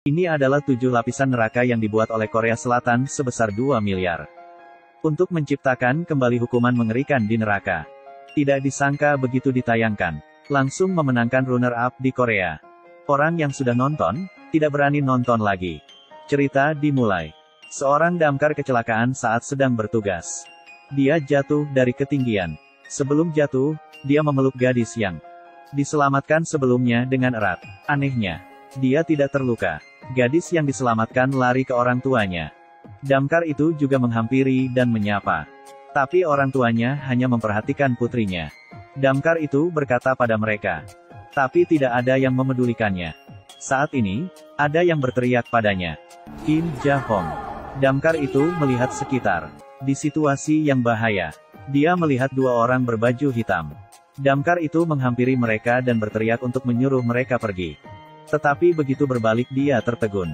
Ini adalah 7 lapisan neraka yang dibuat oleh Korea Selatan sebesar 2 miliar. Untuk menciptakan kembali hukuman mengerikan di neraka. Tidak disangka begitu ditayangkan. Langsung memenangkan runner-up di Korea. Orang yang sudah nonton, tidak berani nonton lagi. Cerita dimulai. Seorang damkar kecelakaan saat sedang bertugas. Dia jatuh dari ketinggian. Sebelum jatuh, dia memeluk gadis yang diselamatkan sebelumnya dengan erat. Anehnya, dia tidak terluka. Gadis yang diselamatkan lari ke orang tuanya. Damkar itu juga menghampiri dan menyapa. Tapi orang tuanya hanya memperhatikan putrinya. Damkar itu berkata pada mereka. Tapi tidak ada yang memedulikannya. Saat ini, ada yang berteriak padanya. Kim Ja-hong. Damkar itu melihat sekitar. Di situasi yang bahaya. Dia melihat 2 orang berbaju hitam. Damkar itu menghampiri mereka dan berteriak untuk menyuruh mereka pergi. Tetapi begitu berbalik dia tertegun.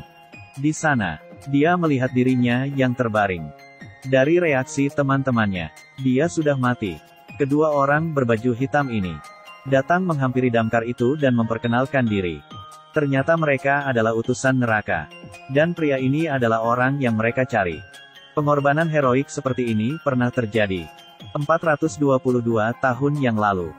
Di sana, dia melihat dirinya yang terbaring. Dari reaksi teman-temannya, dia sudah mati. Kedua orang berbaju hitam ini datang menghampiri damkar itu dan memperkenalkan diri. Ternyata mereka adalah utusan neraka. Dan pria ini adalah orang yang mereka cari. Pengorbanan heroik seperti ini pernah terjadi 422 tahun yang lalu.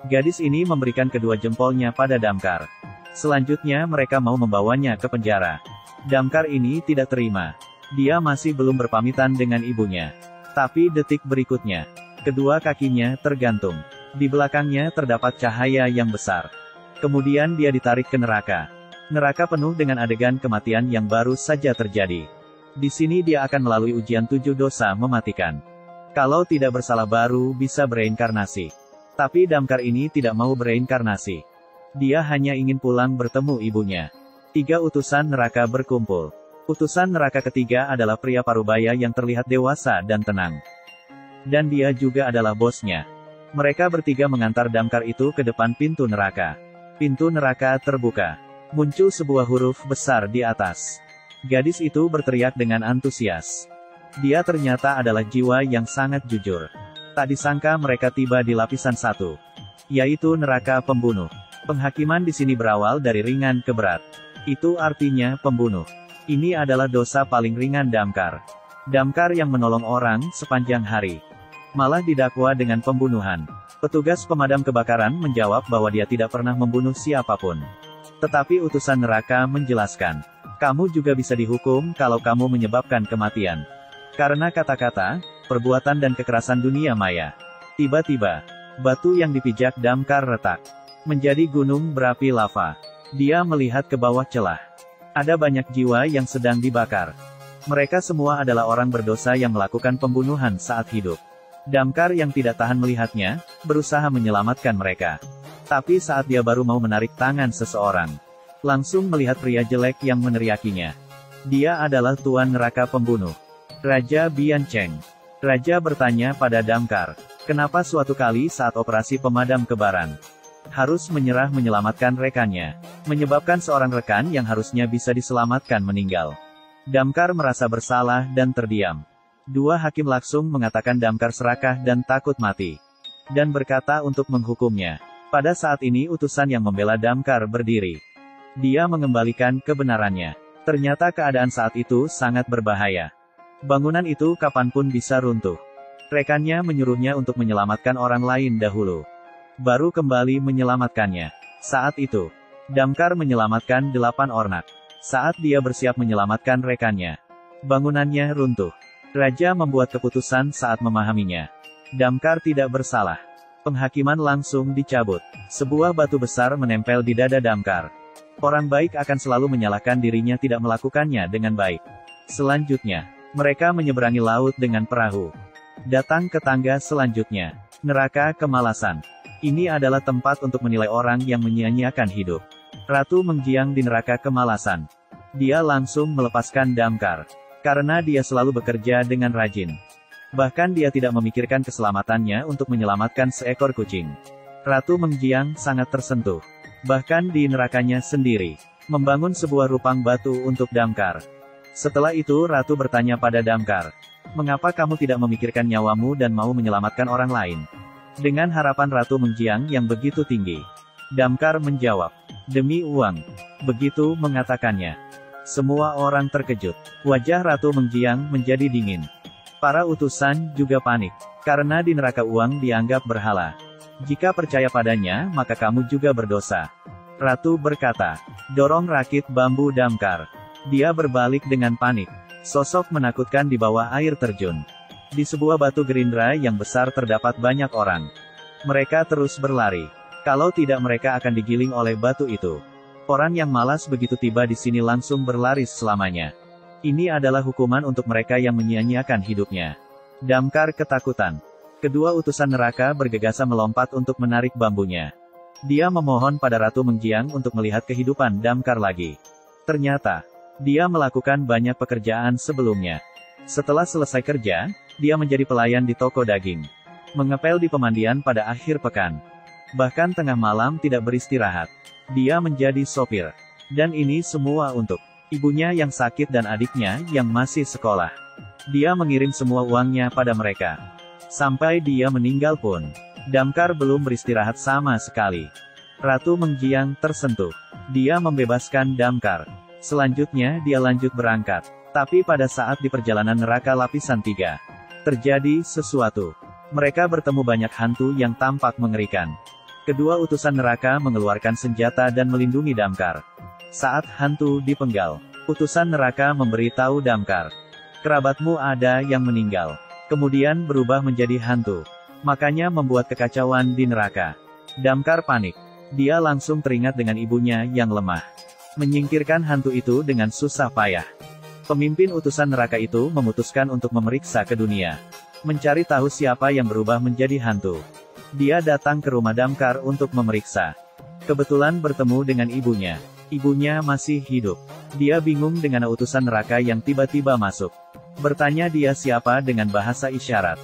Gadis ini memberikan kedua jempolnya pada damkar. Selanjutnya mereka mau membawanya ke penjara. Damkar ini tidak terima. Dia masih belum berpamitan dengan ibunya. Tapi detik berikutnya, kedua kakinya tergantung. Di belakangnya terdapat cahaya yang besar. Kemudian dia ditarik ke neraka. Neraka penuh dengan adegan kematian yang baru saja terjadi. Di sini dia akan melalui ujian 7 dosa mematikan. Kalau tidak bersalah baru bisa bereinkarnasi. Tapi damkar ini tidak mau bereinkarnasi. Dia hanya ingin pulang bertemu ibunya. 3 utusan neraka berkumpul. Utusan neraka ketiga adalah pria parubaya yang terlihat dewasa dan tenang. Dan dia juga adalah bosnya. Mereka bertiga mengantar damkar itu ke depan pintu neraka. Pintu neraka terbuka. Muncul sebuah huruf besar di atas. Gadis itu berteriak dengan antusias. Dia ternyata adalah jiwa yang sangat jujur. Tak disangka mereka tiba di lapisan 1. Yaitu neraka pembunuh. Penghakiman di sini berawal dari ringan ke berat. Itu artinya pembunuh. Ini adalah dosa paling ringan damkar. Damkar yang menolong orang sepanjang hari. Malah didakwa dengan pembunuhan. Petugas pemadam kebakaran menjawab bahwa dia tidak pernah membunuh siapapun. Tetapi utusan neraka menjelaskan. Kamu juga bisa dihukum kalau kamu menyebabkan kematian. Karena kata-kata, perbuatan dan kekerasan dunia maya. Tiba-tiba, batu yang dipijak damkar retak. Menjadi gunung berapi lava. Dia melihat ke bawah celah. Ada banyak jiwa yang sedang dibakar. Mereka semua adalah orang berdosa yang melakukan pembunuhan saat hidup. Damkar yang tidak tahan melihatnya, berusaha menyelamatkan mereka. Tapi saat dia baru mau menarik tangan seseorang, langsung melihat pria jelek yang meneriakinya. Dia adalah tuan neraka pembunuh. Raja Bian Cheng. Raja bertanya pada damkar, kenapa suatu kali saat operasi pemadam kebakaran harus menyerah menyelamatkan rekannya, menyebabkan seorang rekan yang harusnya bisa diselamatkan meninggal. Damkar merasa bersalah dan terdiam. 2 hakim langsung mengatakan damkar serakah dan takut mati. Dan berkata untuk menghukumnya. Pada saat ini utusan yang membela damkar berdiri. Dia mengembalikan kebenarannya. Ternyata keadaan saat itu sangat berbahaya. Bangunan itu kapanpun bisa runtuh. Rekannya menyuruhnya untuk menyelamatkan orang lain dahulu. Baru kembali menyelamatkannya. Saat itu, damkar menyelamatkan 8 ornak. Saat dia bersiap menyelamatkan rekannya, bangunannya runtuh. Raja membuat keputusan saat memahaminya. Damkar tidak bersalah. Penghakiman langsung dicabut. Sebuah batu besar menempel di dada damkar. Orang baik akan selalu menyalahkan dirinya tidak melakukannya dengan baik. Selanjutnya, mereka menyeberangi laut dengan perahu. Datang ke tangga selanjutnya. Neraka kemalasan. Ini adalah tempat untuk menilai orang yang menyia-nyiakan hidup. Ratu Mengjiang di neraka kemalasan. Dia langsung melepaskan damkar. Karena dia selalu bekerja dengan rajin. Bahkan dia tidak memikirkan keselamatannya untuk menyelamatkan seekor kucing. Ratu Mengjiang sangat tersentuh. Bahkan di nerakanya sendiri, membangun sebuah rupang batu untuk damkar. Setelah itu Ratu bertanya pada damkar, mengapa kamu tidak memikirkan nyawamu dan mau menyelamatkan orang lain? Dengan harapan Ratu Mengjiang yang begitu tinggi. Damkar menjawab, demi uang. Begitu mengatakannya. Semua orang terkejut. Wajah Ratu Mengjiang menjadi dingin. Para utusan juga panik. Karena di neraka uang dianggap berhala. Jika percaya padanya, maka kamu juga berdosa. Ratu berkata, dorong rakit bambu damkar. Dia berbalik dengan panik. Sosok menakutkan di bawah air terjun. Di sebuah batu gerindra yang besar terdapat banyak orang. Mereka terus berlari. Kalau tidak mereka akan digiling oleh batu itu. Orang yang malas begitu tiba di sini langsung berlaris selamanya. Ini adalah hukuman untuk mereka yang menyia-nyiakan hidupnya. Damkar ketakutan. Kedua utusan neraka bergegas melompat untuk menarik bambunya. Dia memohon pada Ratu Mengjiang untuk melihat kehidupan Damkar lagi. Ternyata, dia melakukan banyak pekerjaan sebelumnya. Setelah selesai kerja, dia menjadi pelayan di toko daging. Mengepel di pemandian pada akhir pekan. Bahkan tengah malam tidak beristirahat. Dia menjadi sopir. Dan ini semua untuk ibunya yang sakit dan adiknya yang masih sekolah. Dia mengirim semua uangnya pada mereka. Sampai dia meninggal pun, Damkar belum beristirahat sama sekali. Ratu Mengjiang tersentuh. Dia membebaskan Damkar. Selanjutnya dia lanjut berangkat. Tapi pada saat di perjalanan neraka lapisan 3, terjadi sesuatu. Mereka bertemu banyak hantu yang tampak mengerikan. Kedua utusan neraka mengeluarkan senjata dan melindungi Damkar. Saat hantu dipenggal, utusan neraka memberitahu Damkar, kerabatmu ada yang meninggal. Kemudian berubah menjadi hantu. Makanya membuat kekacauan di neraka. Damkar panik. Dia langsung teringat dengan ibunya yang lemah. Menyingkirkan hantu itu dengan susah payah. Pemimpin utusan neraka itu memutuskan untuk memeriksa ke dunia. Mencari tahu siapa yang berubah menjadi hantu. Dia datang ke rumah Damkar untuk memeriksa. Kebetulan bertemu dengan ibunya. Ibunya masih hidup. Dia bingung dengan utusan neraka yang tiba-tiba masuk. Bertanya dia siapa dengan bahasa isyarat.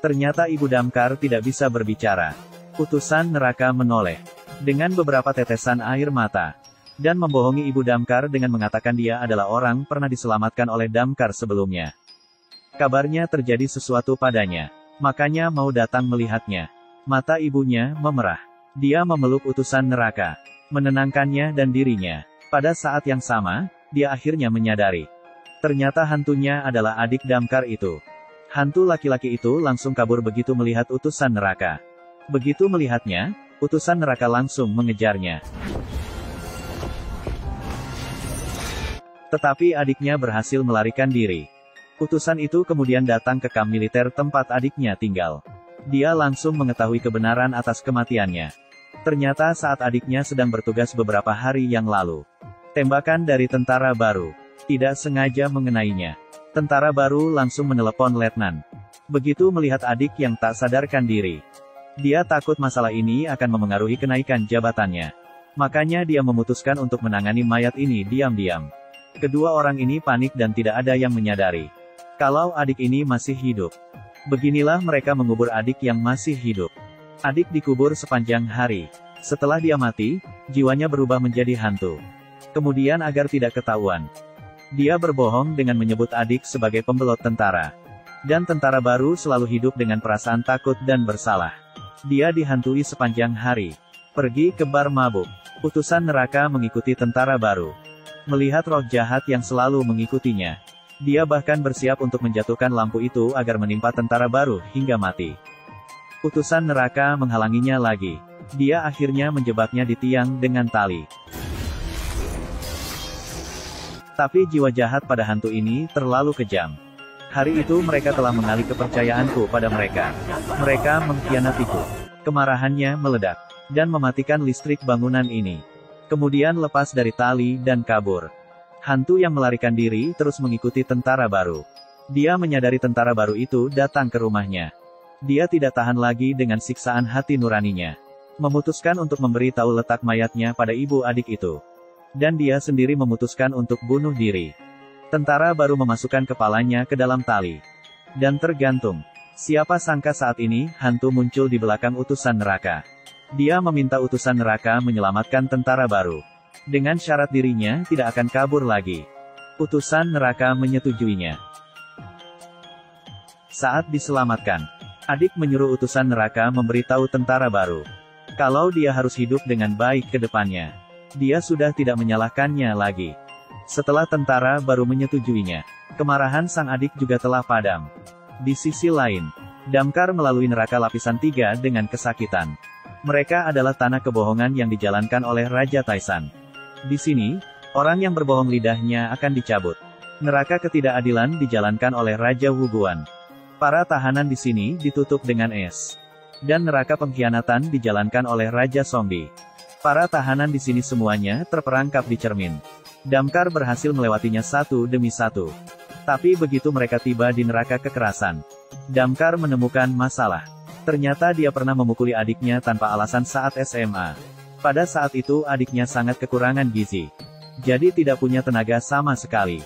Ternyata ibu Damkar tidak bisa berbicara. Utusan neraka menoleh. Dengan beberapa tetesan air mata. Dan membohongi ibu Damkar dengan mengatakan dia adalah orang pernah diselamatkan oleh Damkar sebelumnya. Kabarnya terjadi sesuatu padanya. Makanya mau datang melihatnya. Mata ibunya memerah. Dia memeluk utusan neraka. Menenangkannya dan dirinya. Pada saat yang sama, dia akhirnya menyadari. Ternyata hantunya adalah adik Damkar itu. Hantu laki-laki itu langsung kabur begitu melihat utusan neraka. Begitu melihatnya, utusan neraka langsung mengejarnya. Tetapi adiknya berhasil melarikan diri. Utusan itu kemudian datang ke kamp militer tempat adiknya tinggal. Dia langsung mengetahui kebenaran atas kematiannya. Ternyata saat adiknya sedang bertugas beberapa hari yang lalu, tembakan dari tentara baru tidak sengaja mengenainya. Tentara baru langsung menelepon letnan. Begitu melihat adik yang tak sadarkan diri, dia takut masalah ini akan memengaruhi kenaikan jabatannya. Makanya dia memutuskan untuk menangani mayat ini diam-diam. Kedua orang ini panik dan tidak ada yang menyadari kalau adik ini masih hidup. Beginilah mereka mengubur adik yang masih hidup. Adik dikubur sepanjang hari. Setelah dia mati, jiwanya berubah menjadi hantu. Kemudian agar tidak ketahuan, dia berbohong dengan menyebut adik sebagai pembelot tentara. Dan tentara baru selalu hidup dengan perasaan takut dan bersalah. Dia dihantui sepanjang hari. Pergi ke bar mabuk. Utusan neraka mengikuti tentara baru. Melihat roh jahat yang selalu mengikutinya, dia bahkan bersiap untuk menjatuhkan lampu itu agar menimpa tentara baru hingga mati. Utusan neraka menghalanginya lagi. Dia akhirnya menjebaknya di tiang dengan tali. Tapi jiwa jahat pada hantu ini terlalu kejam. Hari itu mereka telah mengalih kepercayaanku pada mereka. Mereka mengkhianatiku. Kemarahannya meledak dan mematikan listrik bangunan ini. Kemudian lepas dari tali dan kabur. Hantu yang melarikan diri terus mengikuti tentara baru. Dia menyadari tentara baru itu datang ke rumahnya. Dia tidak tahan lagi dengan siksaan hati nuraninya. Memutuskan untuk memberi tahu letak mayatnya pada ibu adik itu. Dan dia sendiri memutuskan untuk bunuh diri. Tentara baru memasukkan kepalanya ke dalam tali. Dan tergantung. Siapa sangka saat ini, hantu muncul di belakang utusan neraka. Dia meminta utusan neraka menyelamatkan tentara baru. Dengan syarat dirinya tidak akan kabur lagi. Utusan neraka menyetujuinya. Saat diselamatkan, adik menyuruh utusan neraka memberitahu tentara baru kalau dia harus hidup dengan baik ke depannya. Dia sudah tidak menyalahkannya lagi. Setelah tentara baru menyetujuinya, kemarahan sang adik juga telah padam. Di sisi lain, Damkar melalui neraka lapisan 3 dengan kesakitan. Mereka adalah tanah kebohongan yang dijalankan oleh Raja Taisan. Di sini, orang yang berbohong lidahnya akan dicabut. Neraka ketidakadilan dijalankan oleh Raja Wuguan. Para tahanan di sini ditutup dengan es. Dan neraka pengkhianatan dijalankan oleh Raja Zombie. Para tahanan di sini semuanya terperangkap di cermin. Damkar berhasil melewatinya satu demi satu. Tapi begitu mereka tiba di neraka kekerasan, Damkar menemukan masalah. Ternyata dia pernah memukuli adiknya tanpa alasan saat SMA. Pada saat itu adiknya sangat kekurangan gizi. Jadi tidak punya tenaga sama sekali.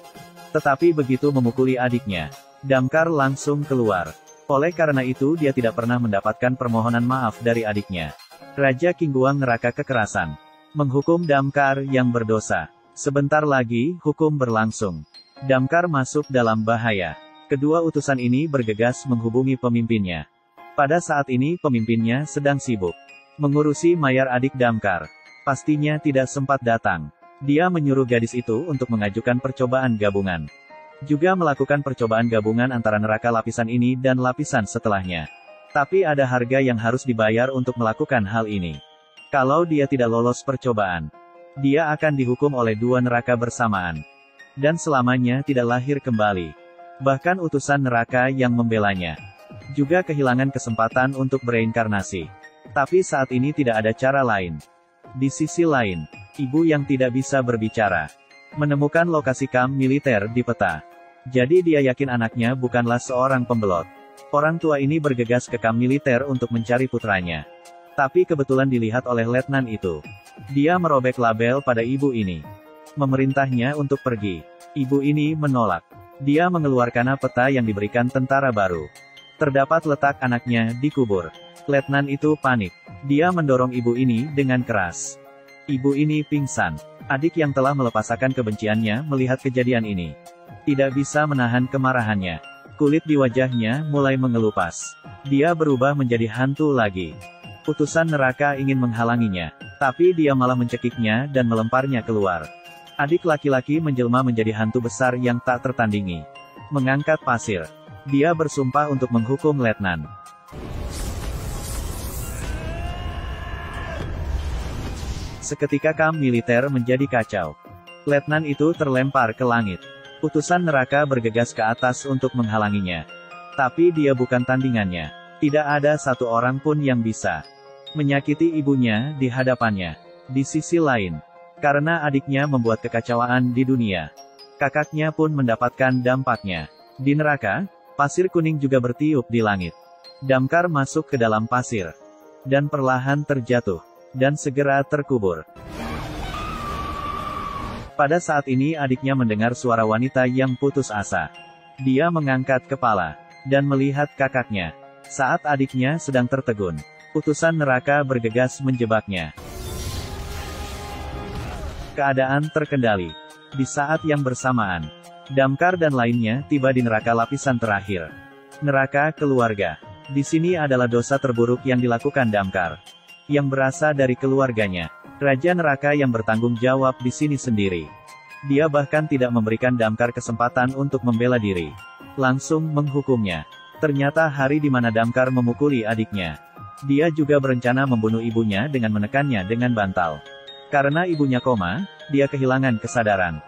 Tetapi begitu memukuli adiknya, Damkar langsung keluar. Oleh karena itu dia tidak pernah mendapatkan permohonan maaf dari adiknya. Raja Qingguang neraka kekerasan menghukum Damkar yang berdosa. Sebentar lagi, hukum berlangsung. Damkar masuk dalam bahaya. Kedua utusan ini bergegas menghubungi pemimpinnya. Pada saat ini pemimpinnya sedang sibuk mengurusi mayar adik Damkar. Pastinya tidak sempat datang. Dia menyuruh gadis itu untuk mengajukan percobaan gabungan. Juga melakukan percobaan gabungan antara neraka lapisan ini dan lapisan setelahnya. Tapi ada harga yang harus dibayar untuk melakukan hal ini. Kalau dia tidak lolos percobaan, dia akan dihukum oleh dua neraka bersamaan. Dan selamanya tidak lahir kembali. Bahkan utusan neraka yang membelanya juga kehilangan kesempatan untuk bereinkarnasi. Tapi saat ini tidak ada cara lain. Di sisi lain, ibu yang tidak bisa berbicara menemukan lokasi kamp militer di peta. Jadi dia yakin anaknya bukanlah seorang pembelot. Orang tua ini bergegas ke kamp militer untuk mencari putranya. Tapi kebetulan dilihat oleh letnan itu. Dia merobek label pada ibu ini. Memerintahnya untuk pergi. Ibu ini menolak. Dia mengeluarkan peta yang diberikan tentara baru. Terdapat letak anaknya dikubur. Letnan itu panik. Dia mendorong ibu ini dengan keras. Ibu ini pingsan. Adik yang telah melepaskan kebenciannya melihat kejadian ini. Tidak bisa menahan kemarahannya. Kulit di wajahnya mulai mengelupas. Dia berubah menjadi hantu lagi. Utusan neraka ingin menghalanginya. Tapi dia malah mencekiknya dan melemparnya keluar. Adik laki-laki menjelma menjadi hantu besar yang tak tertandingi. Mengangkat pasir. Dia bersumpah untuk menghukum letnan. Seketika kamp militer menjadi kacau. Letnan itu terlempar ke langit. Utusan neraka bergegas ke atas untuk menghalanginya. Tapi dia bukan tandingannya. Tidak ada satu orang pun yang bisa menyakiti ibunya di hadapannya. Di sisi lain, karena adiknya membuat kekacauan di dunia, kakaknya pun mendapatkan dampaknya. Di neraka, pasir kuning juga bertiup di langit. Damkar masuk ke dalam pasir. Dan perlahan terjatuh. Dan segera terkubur. Pada saat ini adiknya mendengar suara wanita yang putus asa. Dia mengangkat kepala. Dan melihat kakaknya. Saat adiknya sedang tertegun, utusan neraka bergegas menjebaknya. Keadaan terkendali. Di saat yang bersamaan, Damkar dan lainnya tiba di neraka lapisan terakhir. Neraka keluarga. Di sini adalah dosa terburuk yang dilakukan Damkar. Yang berasal dari keluarganya. Raja neraka yang bertanggung jawab di sini sendiri. Dia bahkan tidak memberikan Damkar kesempatan untuk membela diri. Langsung menghukumnya. Ternyata hari di mana Damkar memukuli adiknya. Dia juga berencana membunuh ibunya dengan menekannya dengan bantal. Karena ibunya koma, dia kehilangan kesadaran.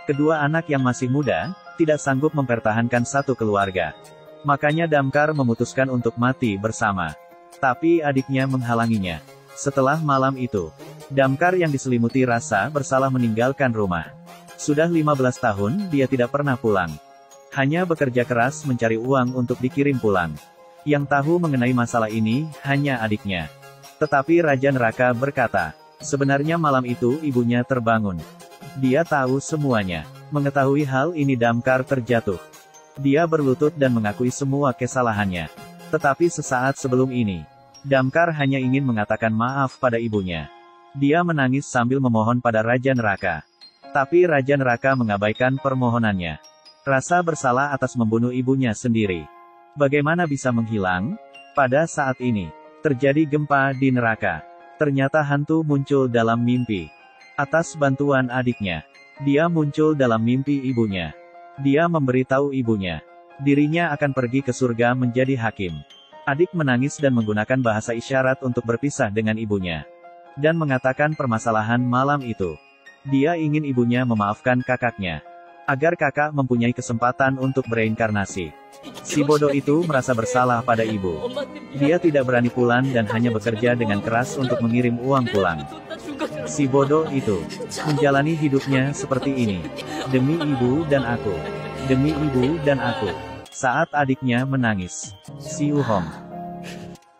Kedua anak yang masih muda, tidak sanggup mempertahankan satu keluarga. Makanya Damkar memutuskan untuk mati bersama. Tapi adiknya menghalanginya. Setelah malam itu, Damkar yang diselimuti rasa bersalah meninggalkan rumah. Sudah 15 tahun, dia tidak pernah pulang. Hanya bekerja keras mencari uang untuk dikirim pulang. Yang tahu mengenai masalah ini, hanya adiknya. Tetapi Raja Neraka berkata, sebenarnya malam itu ibunya terbangun. Dia tahu semuanya. Mengetahui hal ini Damkar terjatuh. Dia berlutut dan mengakui semua kesalahannya. Tetapi sesaat sebelum ini, Damkar hanya ingin mengatakan maaf pada ibunya. Dia menangis sambil memohon pada Raja Neraka. Tapi Raja Neraka mengabaikan permohonannya. Rasa bersalah atas membunuh ibunya sendiri. Bagaimana bisa menghilang? Pada saat ini, terjadi gempa di neraka. Ternyata hantu muncul dalam mimpi. Atas bantuan adiknya, Dia muncul dalam mimpi ibunya. Dia memberitahu ibunya, dirinya akan pergi ke surga menjadi hakim. Adik menangis dan menggunakan bahasa isyarat untuk berpisah dengan ibunya. Dan mengatakan permasalahan malam itu. Dia ingin ibunya memaafkan kakaknya. Agar kakak mempunyai kesempatan untuk bereinkarnasi. Si bodoh itu merasa bersalah pada ibu. Dia tidak berani pulang dan hanya bekerja dengan keras untuk mengirim uang pulang. Si bodoh itu menjalani hidupnya seperti ini. Demi ibu dan aku. Demi ibu dan aku. Saat adiknya menangis. Si Uhong.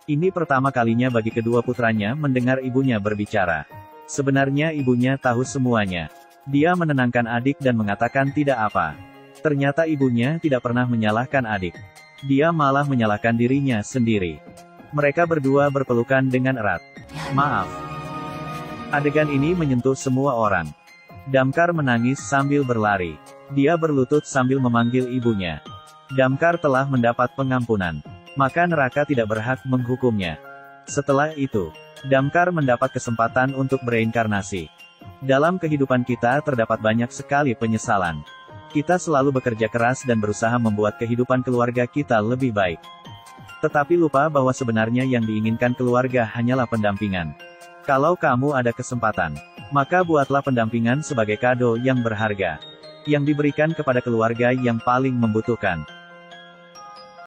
Ini pertama kalinya bagi kedua putranya mendengar ibunya berbicara. Sebenarnya ibunya tahu semuanya. Dia menenangkan adik dan mengatakan tidak apa. Ternyata ibunya tidak pernah menyalahkan adik. Dia malah menyalahkan dirinya sendiri. Mereka berdua berpelukan dengan erat. Maaf. Adegan ini menyentuh semua orang. Damkar menangis sambil berlari. Dia berlutut sambil memanggil ibunya. Damkar telah mendapat pengampunan. Maka neraka tidak berhak menghukumnya. Setelah itu, Damkar mendapat kesempatan untuk bereinkarnasi. Dalam kehidupan kita terdapat banyak sekali penyesalan. Kita selalu bekerja keras dan berusaha membuat kehidupan keluarga kita lebih baik. Tetapi lupa bahwa sebenarnya yang diinginkan keluarga hanyalah pendampingan. Kalau kamu ada kesempatan, maka buatlah pendampingan sebagai kado yang berharga. Yang diberikan kepada keluarga yang paling membutuhkan.